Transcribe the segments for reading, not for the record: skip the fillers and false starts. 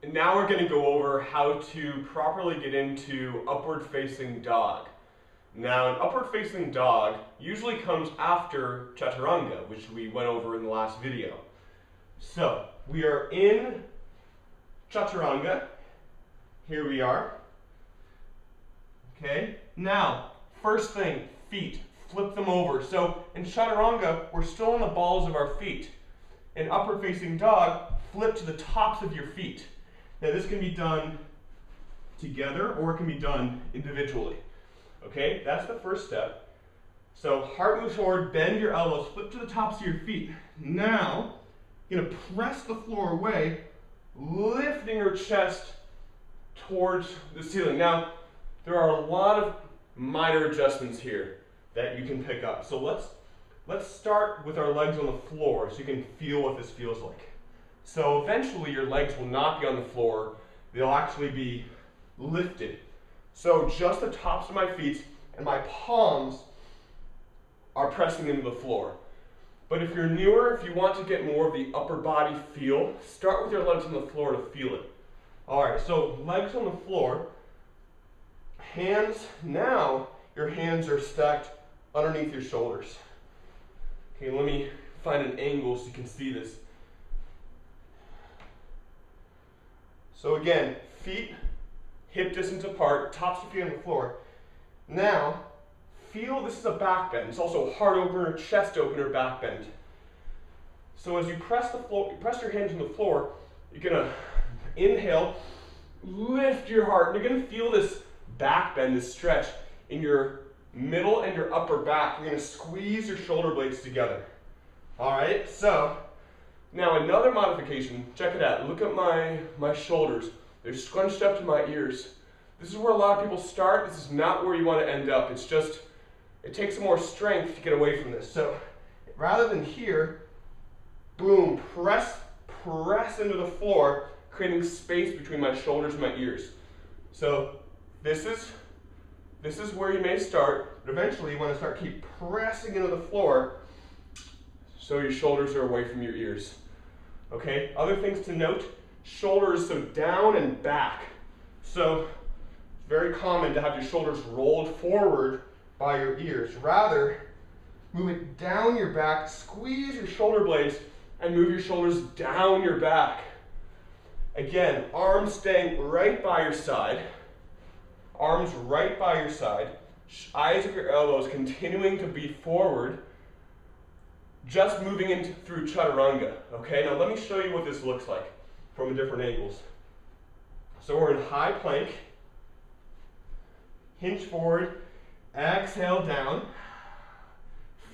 And now we're going to go over how to properly get into upward facing dog. Now, an upward facing dog usually comes after chaturanga, which we went over in the last video. So, we are in chaturanga. Here we are. Okay, now, first thing, feet. Flip them over. So, in chaturanga, we're still on the balls of our feet. In upward facing dog, flip to the tops of your feet. Now, this can be done together or it can be done individually. Okay, that's the first step. So heart moves forward, bend your elbows, flip to the tops of your feet. Now, you're going to press the floor away, lifting your chest towards the ceiling. Now, there are a lot of minor adjustments here that you can pick up. So let's start with our legs on the floor so you can feel what this feels like. So eventually your legs will not be on the floor, they'll actually be lifted. So just the tops of my feet and my palms are pressing into the floor. But if you're newer, if you want to get more of the upper body feel, start with your legs on the floor to feel it. Alright, so legs on the floor, hands, now your hands are stacked underneath your shoulders. Okay, let me find an angle so you can see this. So again, feet hip distance apart, tops of feet on the floor. Now, feel this is a back bend. It's also a heart opener, chest opener, back bend. So as you press the floor, press your hands on the floor, you're gonna inhale, lift your heart, and you're gonna feel this back bend, this stretch in your middle and your upper back. You're gonna squeeze your shoulder blades together. All right, so now another modification, check it out. Look at my shoulders. They're scrunched up to my ears. This is where a lot of people start. This is not where you want to end up. It's just, it takes some more strength to get away from this. So rather than here, boom, press into the floor, creating space between my shoulders and my ears. So this is where you may start, but eventually you want to start keep pressing into the floor so your shoulders are away from your ears. Okay, other things to note, shoulders so down and back. So it's very common to have your shoulders rolled forward by your ears. Rather, move it down your back, squeeze your shoulder blades, and move your shoulders down your back. Again, arms staying right by your side. Arms right by your side. Eyes of your elbows continuing to be forward. Just moving through chaturanga. Okay, now let me show you what this looks like from different angles. So we're in high plank, hinge forward, exhale down,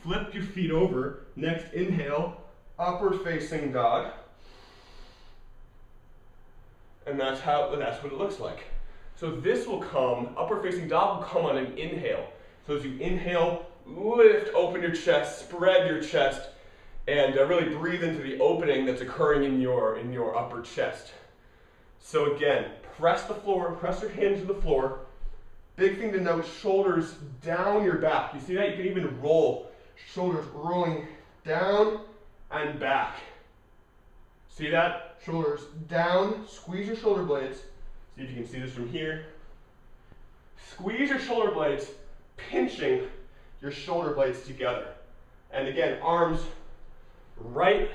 flip your feet over, next inhale, upward facing dog, and that's what it looks like. So this will come, upward facing dog will come on an inhale. So as you inhale, lift, open your chest, spread your chest, and really breathe into the opening that's occurring in your upper chest. So again, press the floor, press your hands to the floor. Big thing to note, shoulders down your back. You see that? You can even roll. Shoulders rolling down and back. See that? Shoulders down, squeeze your shoulder blades. See if you can see this from here. Squeeze your shoulder blades, pinching your shoulder blades together. And again, arms right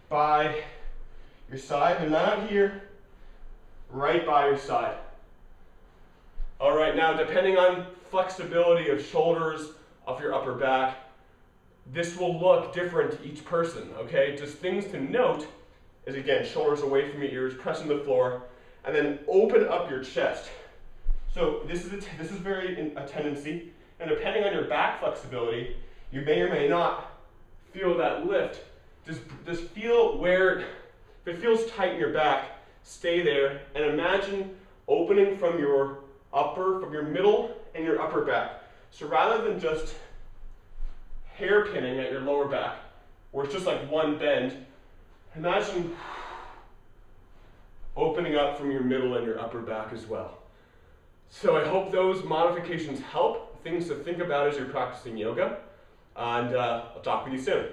by your side. They're not here, right by your side. All right, now depending on flexibility of shoulders, of your upper back, this will look different to each person, okay? Just things to note is, again, shoulders away from your ears, pressing the floor, and then open up your chest. So this is very a tendency, and depending on your back flexibility, you may or may not feel that lift. Just feel where, if it feels tight in your back, stay there, and imagine opening from your middle and your upper back. So rather than just hairpinning at your lower back, where it's just like one bend, imagine opening up from your middle and your upper back as well. So I hope those modifications help, things to think about as you're practicing yoga, and I'll talk with you soon.